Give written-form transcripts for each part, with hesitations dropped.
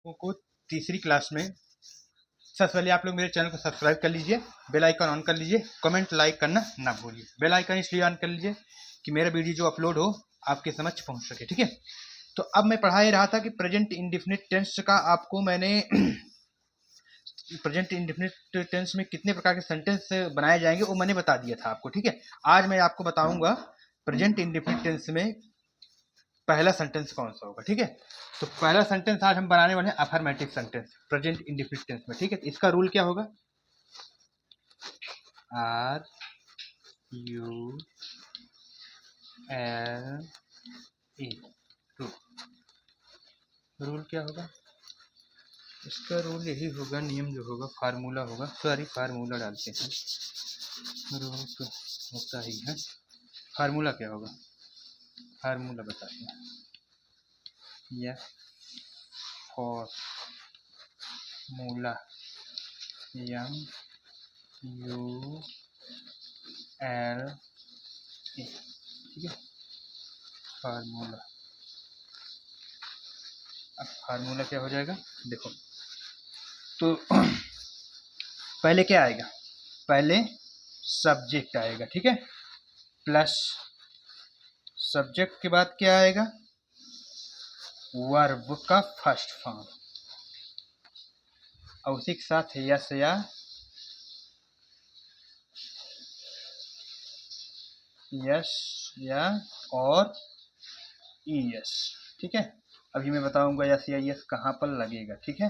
को तीसरी क्लास में सबसे पहले आप लोग मेरे चैनल को सब्सक्राइब कर लीजिए, बेल आइकन ऑन कर लीजिए, कमेंट लाइक करना ना भूलिए। बेल आइकन इसलिए ऑन कर लीजिए कि मेरा वीडियो जो अपलोड हो आपके समक्ष पहुंच सके, ठीक है। तो अब मैं पढ़ा ही रहा था कि प्रेजेंट इंडेफिनिट टेंस का आपको मैंने प्रेजेंट इंडेफिनिट टेंस में कितने प्रकार के सेंटेंस बनाए जाएंगे वो मैंने बता दिया था आपको, ठीक है। आज मैं आपको बताऊंगा प्रेजेंट इंडेफिनिट टेंस में पहला सेंटेंस कौन सा होगा, ठीक है। तो पहला सेंटेंस आज हम बनाने वाले हैं affirmative sentence present indefinite tense में, ठीक है। इसका रूल क्या होगा? R U L E rule क्या होगा? इसका रूल यही होगा, नियम जो होगा, फार्मूला होगा, सॉरी फार्मूला डालते हैं, रूल तो होता ही है। फार्मूला क्या होगा? फार्मूला बताते हैं। यह formula M U L A, ठीक है। फार्मूला, अब फार्मूला क्या हो जाएगा देखो। तो पहले क्या आएगा? पहले सब्जेक्ट आएगा, ठीक है, प्लस सब्जेक्ट के बाद क्या आएगा? वर्ब का फर्स्ट फॉर्म, और उसी के साथ यस या और ईएस, ठीक है। अभी मैं बताऊंगा यस या ईएस कहाँ पर लगेगा, ठीक है।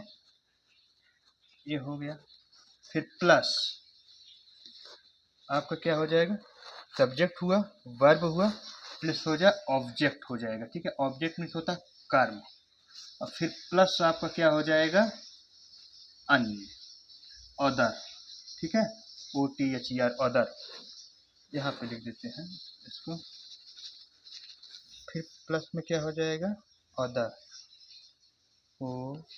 ये हो गया। फिर प्लस आपका क्या हो जाएगा? सब्जेक्ट हुआ, वर्ब हुआ, प्लस हो जाए ऑब्जेक्ट हो जाएगा, ठीक है। ऑब्जेक्ट मीन्स होता कर्म, और फिर प्लस आपका क्या हो जाएगा? अन्य, अदर, ठीक है। OTHER अदर, यहाँ पे लिख देते हैं इसको। फिर प्लस में क्या हो जाएगा? Other, OTHER।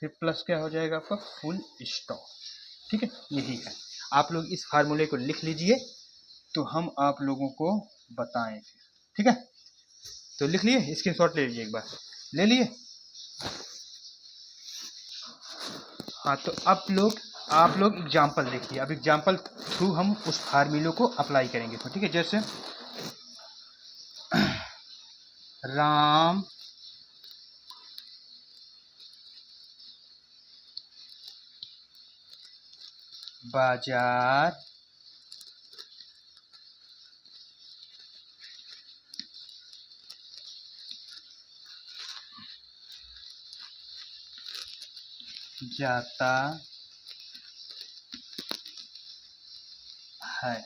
फिर प्लस क्या हो जाएगा आपका? फुल स्टॉप, ठीक है। यही है। आप लोग इस फार्मूले को लिख लीजिए तो हम आप लोगों को बताएं, ठीक है। तो लिख लिए, स्क्रीनशॉट ले लीजिए, एक बार ले लिए। हाँ, तो आप लोग एग्जाम्पल देखिए। अब एग्जाम्पल थ्रू हम उस फार्मूले को अप्लाई करेंगे, तो ठीक है। जैसे राम बाजार जाता है,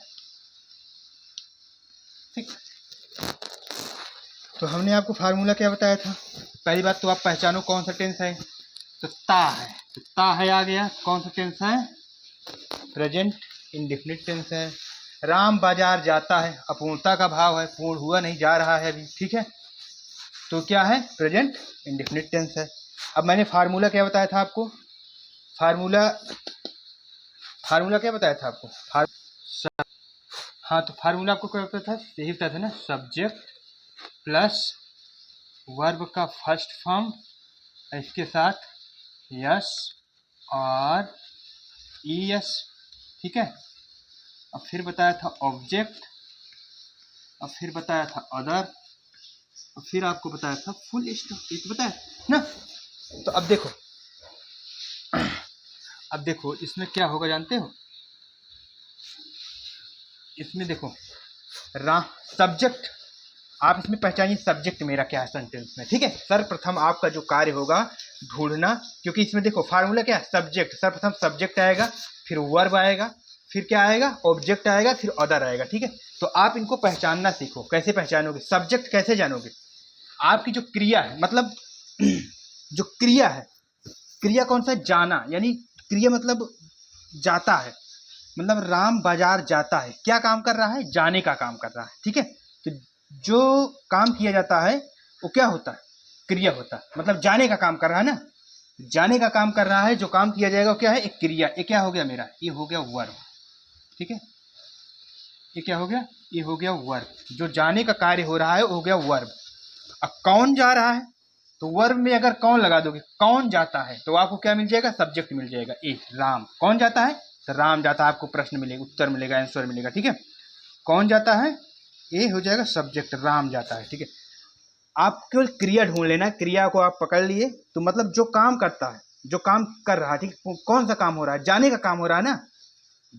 ठीक। तो हमने आपको फार्मूला क्या बताया था? पहली बात तो आप पहचानो कौन सा टेंस है। तो ता है, तो ता है आ गया। कौन सा टेंस है? प्रेजेंट इंडेफिनिट टेंस है। राम बाजार जाता है, अपूर्णता का भाव है, पूर्ण हुआ नहीं, जा रहा है अभी, ठीक है। तो क्या है? प्रेजेंट इंडेफिनिट टेंस है। अब मैंने फार्मूला क्या बताया था आपको? फार्मूला क्या बताया था आपको? हाँ, तो फार्मूला आपको क्या बताया था? यही बताया था ना, सब्जेक्ट प्लस वर्ब का फर्स्ट फॉर्म, इसके साथ यस और ईएस, ठीक है। और फिर बताया था ऑब्जेक्ट, और फिर बताया था अदर, और फिर आपको बताया था फुल स्टॉप, ये तो बताया ना। तो अब देखो इसमें क्या होगा जानते हो? इसमें देखो सब्जेक्ट, आप इसमें पहचानिए सब्जेक्ट मेरा क्या है सेंटेंस में, ठीक है। सर्वप्रथम आपका जो कार्य होगा ढूंढना, क्योंकि इसमें देखो फार्मूला क्या है? सब्जेक्ट, सर्वप्रथम सब्जेक्ट आएगा, फिर वर्ब आएगा, फिर क्या आएगा? ऑब्जेक्ट आएगा, फिर अदर आएगा, ठीक है। तो आप इनको पहचानना सीखो। कैसे पहचानोगे? सब्जेक्ट कैसे जानोगे? आपकी जो क्रिया है, मतलब जो क्रिया है, क्रिया कौन सा? जाना, यानी क्रिया मतलब जाता है, मतलब राम बाजार जाता है, क्या काम कर रहा है? जाने का काम कर रहा है, ठीक है। तो जो काम किया जाता है वो क्या होता है? क्रिया होता है, मतलब जाने का काम कर रहा है ना, जाने का काम कर रहा है। जो काम किया जाएगा वो क्या है? एक क्रिया। ये क्या हो गया मेरा? ये हो गया वर्ब, ठीक है। ये क्या हो गया? ये हो गया वर्ब। जो जाने का कार्य हो रहा है वो हो गया वर्ब। अब कौन जा रहा है, तो वर्ब में अगर कौन लगा दोगे, कौन जाता है, तो आपको क्या मिल जाएगा, सब्जेक्ट मिल जाएगा। ए राम, कौन जाता है, तो राम जाता है, आपको प्रश्न मिलेगा, उत्तर मिलेगा, आंसर मिलेगा। ठीक है, कौन जाता है, ए हो जाएगा सब्जेक्ट, राम जाता है। ठीक है, आप केवल क्रिया ढूंढ लेना, क्रिया को आप पकड़ लिए तो मतलब जो काम करता है, जो काम कर रहा है, ठीक, कौन सा काम हो रहा है, जाने का काम हो रहा है ना,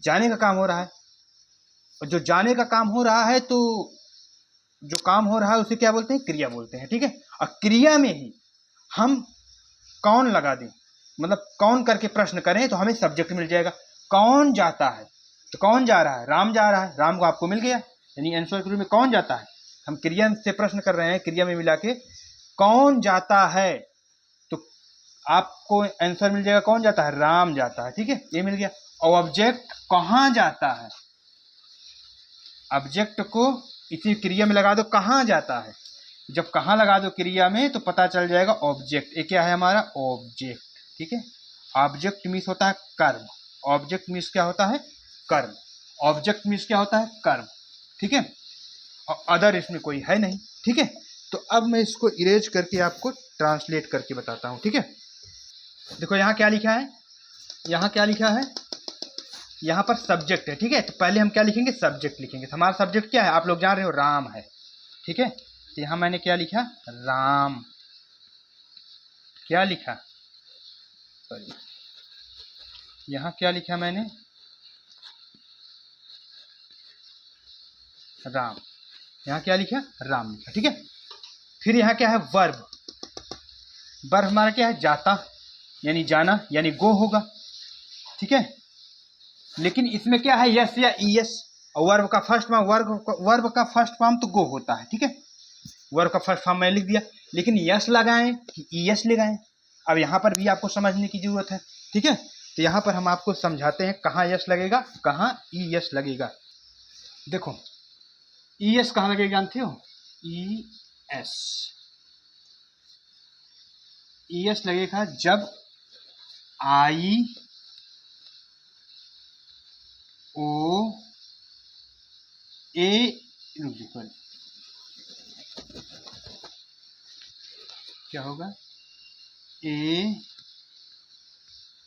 जाने का काम हो रहा है। और जो जाने का काम हो रहा है, तो जो काम हो रहा है उसे क्या बोलते हैं, क्रिया बोलते हैं। ठीक है, और क्रिया में ही हम कौन लगा दें, मतलब कौन करके प्रश्न करें तो हमें सब्जेक्ट मिल जाएगा। कौन जाता है, तो कौन जा रहा है, राम जा रहा है, राम को आपको मिल गया, यानी आंसर के रूप में कौन जाता है। हम क्रिया से प्रश्न कर रहे हैं, क्रिया में मिला के कौन जाता है, तो आपको आंसर मिल जाएगा कौन जाता है, राम जाता है। ठीक है, ये मिल गया। और ऑब्जेक्ट कहाँ जाता है, ऑब्जेक्ट को इसी क्रिया में लगा दो, कहाँ जाता है, जब कहाँ लगा दो क्रिया में तो पता चल जाएगा ऑब्जेक्ट। ये क्या है हमारा ऑब्जेक्ट। ठीक है, ऑब्जेक्ट मीन्स होता है कर्म, ऑब्जेक्ट मीन्स क्या होता है, कर्म, ऑब्जेक्ट मीन्स क्या होता है, कर्म। ठीक है, और अदर इसमें कोई है नहीं। ठीक है, तो अब मैं इसको इरेज करके आपको ट्रांसलेट करके बताता हूँ। ठीक है, देखो यहाँ क्या लिखा है, यहाँ क्या लिखा है, यहाँ पर सब्जेक्ट है। ठीक है, तो पहले हम क्या लिखेंगे, सब्जेक्ट लिखेंगे। तो हमारा सब्जेक्ट क्या है, आप लोग जान रहे हो, राम है। ठीक है, तो यहाँ मैंने क्या लिखा, राम, क्या लिखा, सॉरी, यहाँ क्या लिखा मैंने, राम, यहाँ क्या लिखा, राम लिखा। ठीक है, फिर यहाँ क्या है, वर्ब, वर्ब हमारा क्या है, जाता, यानी जाना, यानी गो होगा। ठीक है, लेकिन इसमें क्या है, यस या ईएस, और वर्ब का फर्स्ट फॉर्म, वर्ब का फर्स्ट फॉर्म तो गो होता है। ठीक है, वर्ब का फर्स्ट फॉर्म मैं लिख दिया, लेकिन यस लगाएं कि ईएस लगाएं, अब यहाँ पर भी आपको समझने की जरूरत है। ठीक है, तो यहाँ पर हम आपको समझाते हैं कहाँ यस लगेगा, कहाँ ईएस लगेगा। देखो ईएस कहाँ लगेगा, जानते हो, ईएस, ईएस लगेगा जब आई ओ ए, क्या होगा, ए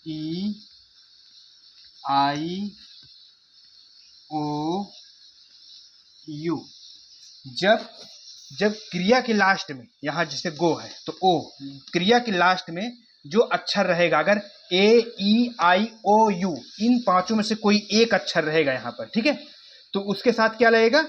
ई आई ओ यू, जब जब क्रिया के लास्ट में, यहाँ जैसे गो है तो ओ, क्रिया के लास्ट में जो अक्षर रहेगा, अगर ए ई आई ओ यू, इन पांचों में से कोई एक अक्षर रहेगा यहाँ पर, ठीक है, तो उसके साथ क्या लगेगा,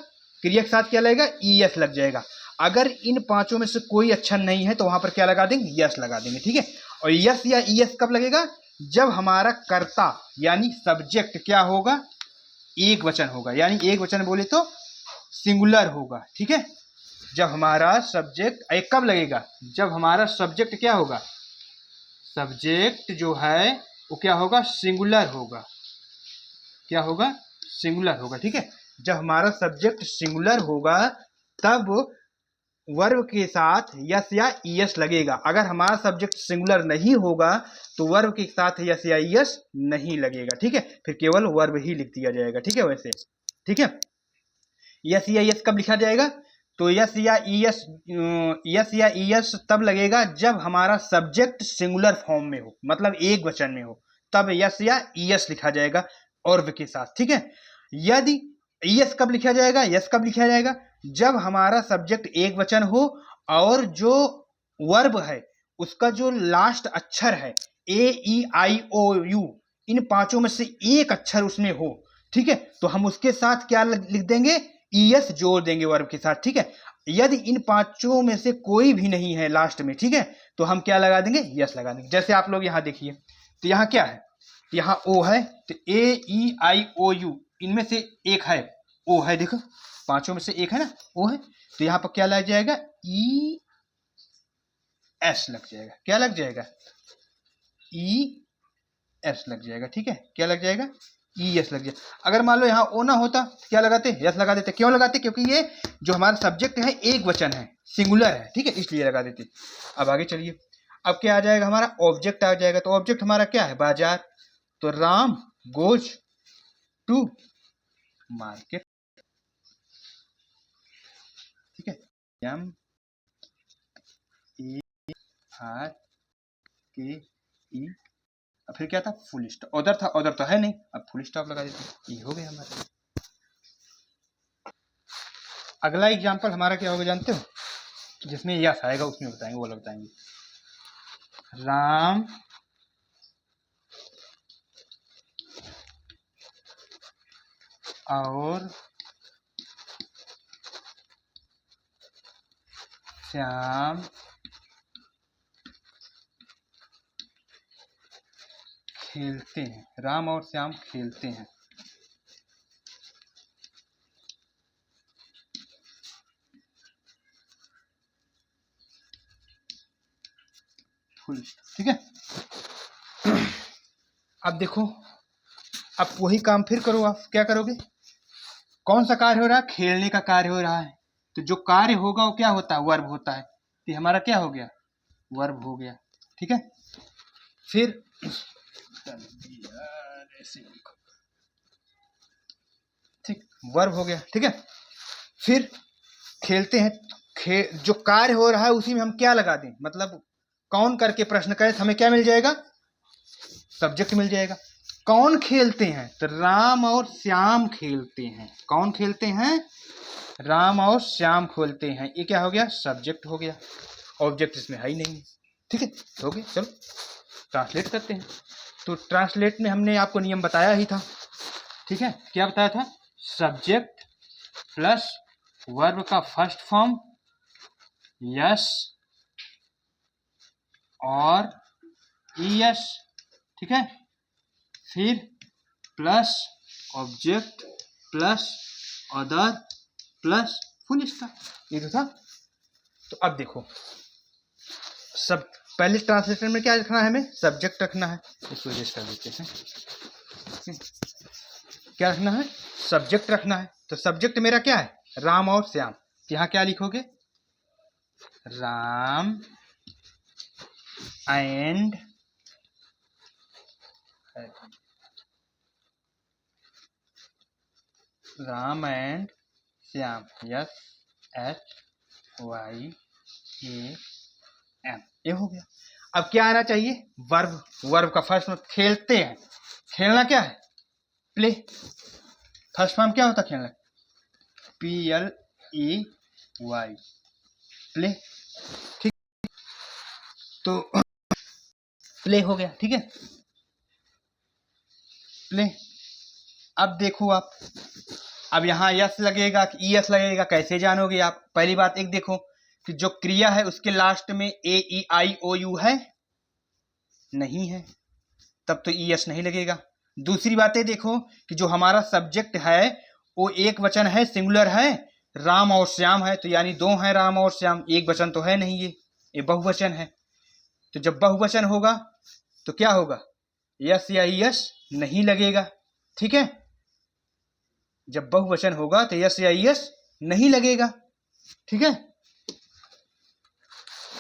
क्रिया के साथ क्या लगेगा, ई एस लग जाएगा। अगर इन पांचों में से कोई अक्षर नहीं है तो वहां पर क्या लगा देंगे, यस लगा देंगे। ठीक है, और यस या ई एस कब लगेगा, जब हमारा कर्ता यानी सब्जेक्ट क्या होगा, एक वचन होगा, यानी एक वचन बोले तो सिंगुलर होगा। ठीक है, जब हमारा सब्जेक्ट एक कब लगेगा, जब हमारा सब्जेक्ट क्या होगा, सब्जेक्ट जो है वो क्या होगा, सिंगुलर होगा, क्या होगा, सिंगुलर होगा। ठीक है, जब हमारा सब्जेक्ट सिंगुलर होगा तब वर्ब के साथ यस या ईएस लगेगा। अगर हमारा सब्जेक्ट सिंगुलर नहीं होगा तो वर्ब के साथ यस या ईएस नहीं लगेगा। ठीक है, फिर केवल वर्ब ही लिख दिया जाएगा। ठीक है, वैसे ठीक है, यस या ईएस कब लिखा जाएगा, तो यस या ईएस तब लगेगा जब हमारा सब्जेक्ट सिंगुलर फॉर्म में हो, मतलब एक वचन में हो, तब यस या ईएस लिखा जाएगा वर्ब के साथ। ठीक है, यदि ईएस कब लिखा जाएगा, यस कब लिखा जाएगा, जब हमारा सब्जेक्ट एक वचन हो और जो वर्ब है उसका जो लास्ट अक्षर है ए ई आई ओ यू, इन पांचों में से एक अक्षर उसमें हो। ठीक है, तो हम उसके साथ क्या लिख देंगे, ईएस जोड़ देंगे वर्ब के साथ। ठीक है, यदि इन पांचों में से कोई भी नहीं है लास्ट में, ठीक है, तो हम क्या लगा देंगे, यस लगा देंगे। जैसे आप लोग यहाँ देखिए, तो यहाँ क्या है, यहाँ ओ है, तो ए ई आई ओ यू, इनमें से एक है, ओ है, देखो पांचों में से एक है ना, ओ है, तो यहाँ पर क्या लग जाएगा, ई एस लग जाएगा, क्या लग जाएगा, ई एस लग जाएगा। ठीक है, क्या लग जाएगा, ई एस लग जाएगा। अगर मान लो यहाँ ओ ना होता तो क्या लगाते, यस लगा देते। क्यों लगाते, क्योंकि ये जो हमारा सब्जेक्ट है एक वचन है, सिंगुलर है। ठीक है, इसलिए लगा देते। अब आगे चलिए, अब क्या आ जाएगा, हमारा ऑब्जेक्ट आ जाएगा। तो ऑब्जेक्ट हमारा क्या है, बाजार, तो राम गोज टू मार्केट। ठीक है, एम आर के ई, अब फिर क्या था, फुल स्टॉप। उधर था, उधर तो है नहीं, अब फुल स्टॉप लगा देते हैं, ये हो गया हमारा। अगला एग्जाम्पल हमारा क्या होगा जानते हो, जिसमें यस आएगा उसमें बताएंगे, वो लोग बताएंगे। राम और श्याम खेलते हैं। राम और श्याम खेलते हैं। ठीक है। अब देखो, अब वही काम फिर करो। आप क्या करोगे, कौन सा कार्य हो रहा है, खेलने का कार्य हो रहा है। तो जो कार्य होगा वो क्या होता है, वर्ब होता है। तो हमारा क्या हो गया, वर्ब हो गया। ठीक है। फिर ठीक, वर्ब हो गया। ठीक है। फिर खेलते हैं, जो कार्य हो रहा है उसी में हम क्या लगा दें, मतलब कौन करके प्रश्न करें तो हमें क्या मिल जाएगा, सब्जेक्ट मिल जाएगा। कौन खेलते हैं, तो राम और श्याम खेलते हैं। कौन खेलते हैं, राम और श्याम खेलते हैं। ये क्या हो गया, सब्जेक्ट हो गया। ऑब्जेक्ट इसमें है ही नहीं। ठीक है, हो गया। चलो ट्रांसलेट करते हैं। तो ट्रांसलेट में हमने आपको नियम बताया ही था। ठीक है, क्या बताया था, सब्जेक्ट प्लस वर्ब का फर्स्ट फॉर्म यस और ईएस। ठीक है, फिर plus object plus other plus full stop, ये तो था। तो अब देखो, सब पहले ट्रांसलेशन में क्या रखना है, हमें सब्जेक्ट रखना है। इसको एडजस्ट कर देते हैं। क्या रखना है, सब्जेक्ट रखना है। तो सब्जेक्ट मेरा क्या है, राम और श्याम। यहाँ क्या लिखोगे, Ram and Shyam, S H Y A M, ये हो गया। अब क्या आना चाहिए, वर्ब। वर्ब का फर्स्ट में खेलते हैं। खेलना क्या है, प्ले। फर्स्ट फॉर्म क्या होता है खेलना, PLEY, प्ले। ठीक, तो प्ले हो गया। ठीक है, प्ले। अब देखो आप, अब यहाँ यस लगेगा कि ईएस लगेगा, कैसे जानोगे आप। पहली बात एक देखो कि जो क्रिया है उसके लास्ट में AEIOU है, नहीं है, तब तो ईएस नहीं लगेगा। दूसरी बात ये देखो कि जो हमारा सब्जेक्ट है वो एक वचन है, सिंगुलर है, राम और श्याम है, तो यानी दो हैं राम और श्याम, एक वचन तो है नहीं, ये बहुवचन है। तो जब बहुवचन होगा तो क्या होगा, यस या ईएस नहीं लगेगा। ठीक है, जब बहुवचन होगा तो यस या ईएस नहीं लगेगा। ठीक है।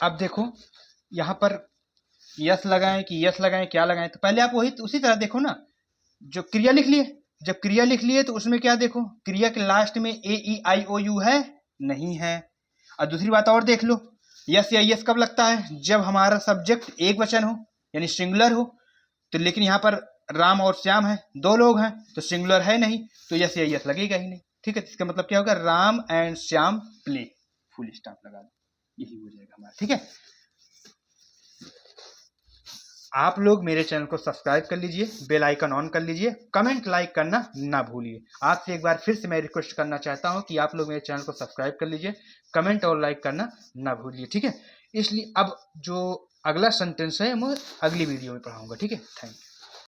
अब देखो यहां पर यस लगाएं कि यस लगाएं, क्या लगाएं, तो पहले आप वही उसी तरह देखो ना, जो क्रिया लिख लिए। जब क्रिया लिख लिए तो उसमें क्या देखो, क्रिया के लास्ट में AEIOU है, नहीं है। और दूसरी बात और देख लो, यस या यस कब लगता है, जब हमारा सब्जेक्ट एक वचन हो यानी सिंगुलर हो। तो लेकिन यहाँ पर राम और श्याम है, दो लोग हैं, तो सिंगुलर है नहीं, तो यस या यस लगेगा ही नहीं। ठीक है, इसका मतलब क्या होगा, Ram and Shyam play, full stop लगा दो, यही हो जाएगा हमारा। ठीक है, आप लोग मेरे चैनल को सब्सक्राइब कर लीजिए, बेल आइकन ऑन कर लीजिए, कमेंट लाइक करना ना भूलिए। आपसे एक बार फिर से मैं रिक्वेस्ट करना चाहता हूं कि आप लोग मेरे चैनल को सब्सक्राइब कर लीजिए, कमेंट और लाइक करना ना भूलिए। ठीक है, इसलिए अब जो अगला सेंटेंस है मैं अगली वीडियो में पढ़ाऊंगा। ठीक है, थैंक यू।